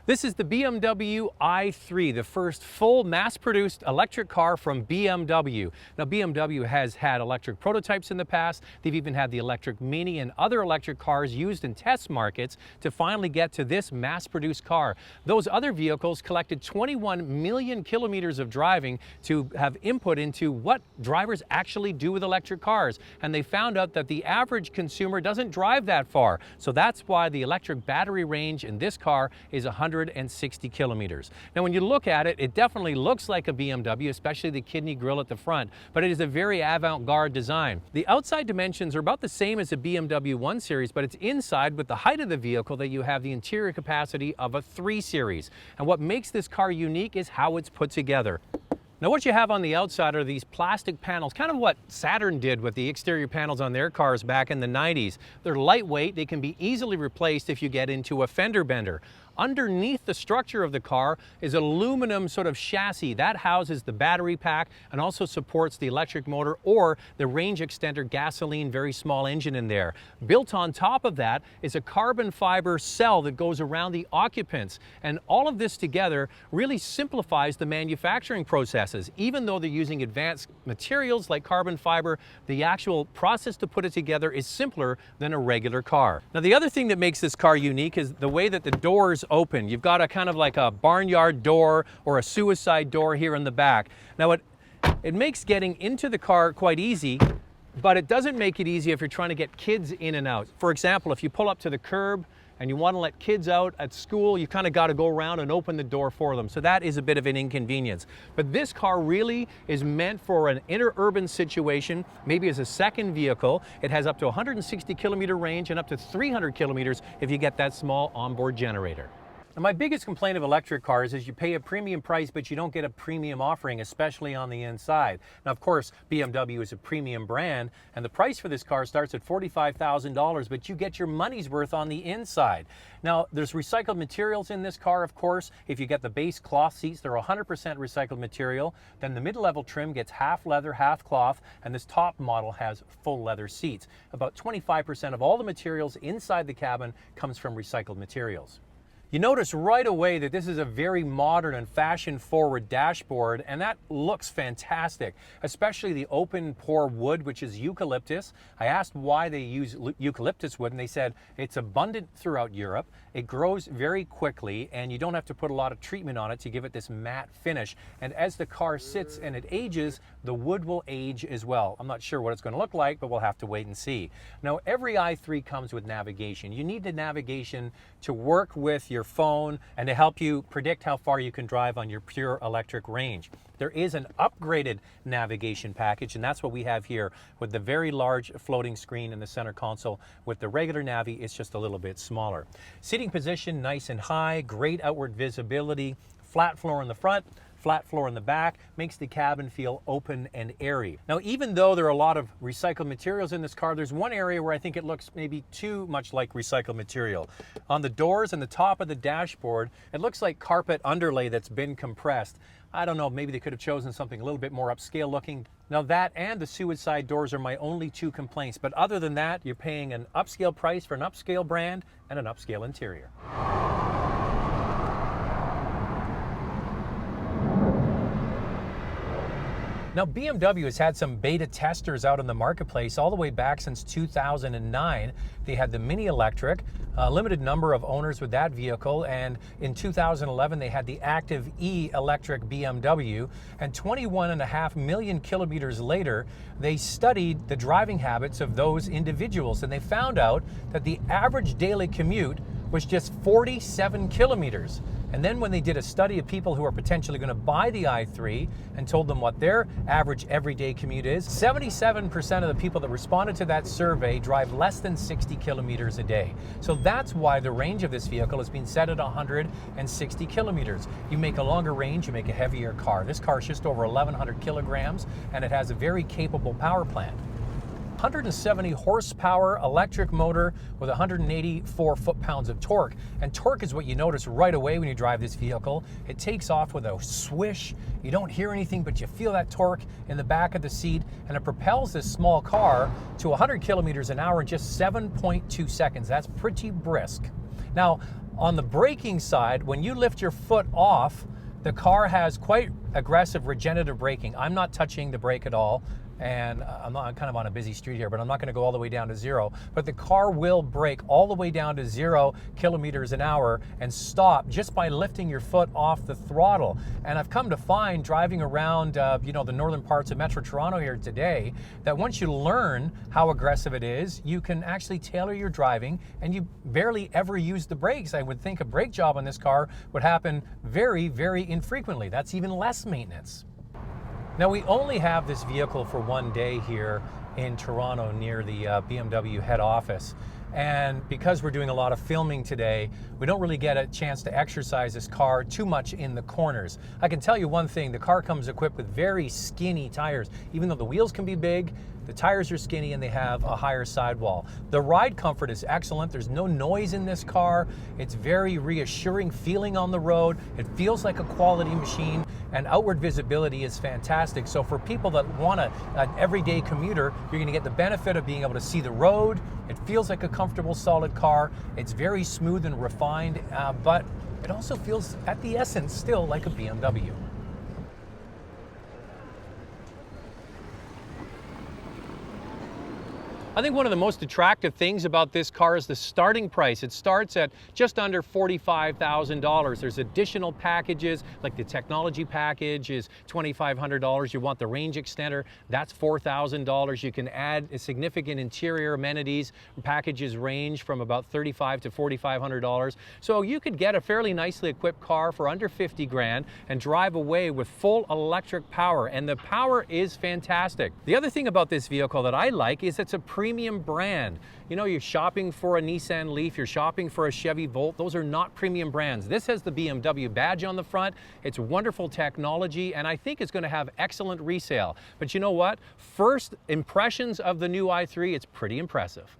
This is the BMW i3, the first full mass-produced electric car from BMW. Now, BMW has had electric prototypes in the past. They've even had the electric Mini and other electric cars used in test markets to finally get to this mass-produced car. Those other vehicles collected 21 million kilometers of driving to have input into what drivers actually do with electric cars. And they found out that the average consumer doesn't drive that far. So that's why the electric battery range in this car is 160 kilometers. Now, when you look at it, it definitely looks like a BMW, especially the kidney grille at the front, but it is a very avant-garde design. The outside dimensions are about the same as a BMW 1 Series, but it's inside with the height of the vehicle that you have the interior capacity of a 3 Series. And what makes this car unique is how it's put together. Now, what you have on the outside are these plastic panels, kind of what Saturn did with the exterior panels on their cars back in the 90s. They're lightweight, they can be easily replaced if you get into a fender bender. Underneath the structure of the car is an aluminum sort of chassis that houses the battery pack and also supports the electric motor or the range extender gasoline very small engine in there. Built on top of that is a carbon fiber cell that goes around the occupants, and all of this together really simplifies the manufacturing processes. Even though they're using advanced materials like carbon fiber, the actual process to put it together is simpler than a regular car. Now, the other thing that makes this car unique is the way that the doors open. You've got a kind of like a barnyard door or a suicide door here in the back. Now, it makes getting into the car quite easy, but it doesn't make it easy if you're trying to get kids in and out. For example, if you pull up to the curb and you want to let kids out at school, you kind of got to go around and open the door for them. So that is a bit of an inconvenience. But this car really is meant for an interurban situation, maybe as a second vehicle. It has up to 160 kilometer range and up to 300 kilometers if you get that small onboard generator. Now, my biggest complaint of electric cars is you pay a premium price, but you don't get a premium offering, especially on the inside. Now, of course, BMW is a premium brand, and the price for this car starts at $45,000, but you get your money's worth on the inside. Now, there's recycled materials in this car, of course. If you get the base cloth seats, they're 100% recycled material. Then the mid-level trim gets half leather, half cloth, and this top model has full leather seats. About 25% of all the materials inside the cabin comes from recycled materials. You notice right away that this is a very modern and fashion-forward dashboard, and that looks fantastic, especially the open pore wood, which is eucalyptus. I asked why they use eucalyptus wood, and they said it's abundant throughout Europe. It grows very quickly, and you don't have to put a lot of treatment on it to give it this matte finish. And as the car sits and it ages, the wood will age as well. I'm not sure what it's going to look like, but we'll have to wait and see. Now, every i3 comes with navigation. You need the navigation to work with your phone and to help you predict how far you can drive on your pure electric range. There is an upgraded navigation package, and that's what we have here with the very large floating screen in the center console. With the regular Navi, it's just a little bit smaller. Seating position, nice and high, great outward visibility, flat floor in the front, flat floor in the back, makes the cabin feel open and airy. Now, even though there are a lot of recycled materials in this car, there's one area where I think it looks maybe too much like recycled material. On the doors and the top of the dashboard, it looks like carpet underlay that's been compressed. I don't know, maybe they could have chosen something a little bit more upscale looking. Now, that and the suicide doors are my only two complaints, but other than that, you're paying an upscale price for an upscale brand and an upscale interior. Now, BMW has had some beta testers out in the marketplace all the way back since 2009. They had the Mini Electric, a limited number of owners with that vehicle, and in 2011 they had the Active E electric BMW, and 21.5 million kilometers later they studied the driving habits of those individuals, and they found out that the average daily commute was just 47 kilometers. And then when they did a study of people who are potentially going to buy the i3 and told them what their average everyday commute is, 77% of the people that responded to that survey drive less than 60 kilometers a day. So that's why the range of this vehicle has been set at 160 kilometers. You make a longer range, you make a heavier car. This car is just over 1,100 kilograms, and it has a very capable power plant. 170 horsepower electric motor with 184 foot-pounds of torque. And torque is what you notice right away when you drive this vehicle. It takes off with a swish. You don't hear anything, but you feel that torque in the back of the seat, and it propels this small car to 100 kilometers an hour in just 7.2 seconds. That's pretty brisk. Now, On the braking side, when you lift your foot off, the car has quite aggressive regenerative braking. I'm not touching the brake at all, and I'm kind of on a busy street here, but I'm not going to go all the way down to 0. But the car will brake all the way down to 0 kilometers an hour and stop just by lifting your foot off the throttle. And I've come to find, driving around you know, the northern parts of Metro Toronto here today, that once you learn how aggressive it is, you can actually tailor your driving, and you barely ever use the brakes. I would think a brake job on this car would happen very, very infrequently. That's even less maintenance. Now, we only have this vehicle for one day here in Toronto near the BMW head office. And because we're doing a lot of filming today, we don't really get a chance to exercise this car too much in the corners. I can tell you one thing, the car comes equipped with very skinny tires. Even though the wheels can be big, the tires are skinny and they have a higher sidewall. The ride comfort is excellent. There's no noise in this car. It's very reassuring feeling on the road. It feels like a quality machine, and outward visibility is fantastic. So for people that want an everyday commuter, you're going to get the benefit of being able to see the road. It feels like a comfortable, solid car. It's very smooth and refined, but it also feels, at the essence, still like a BMW. I think one of the most attractive things about this car is the starting price. It starts at just under $45,000. There's additional packages, like the technology package is $2,500. You want the range extender, that's $4,000. You can add a significant interior amenities. Packages range from about $3,500 to $4,500. So you could get a fairly nicely equipped car for under 50 grand and drive away with full electric power, and the power is fantastic. The other thing about this vehicle that I like is it's a premium brand. You know, you're shopping for a Nissan Leaf, you're shopping for a Chevy Volt. Those are not premium brands. This has the BMW badge on the front. It's wonderful technology, and I think it's going to have excellent resale. But you know what? First impressions of the new i3, it's pretty impressive.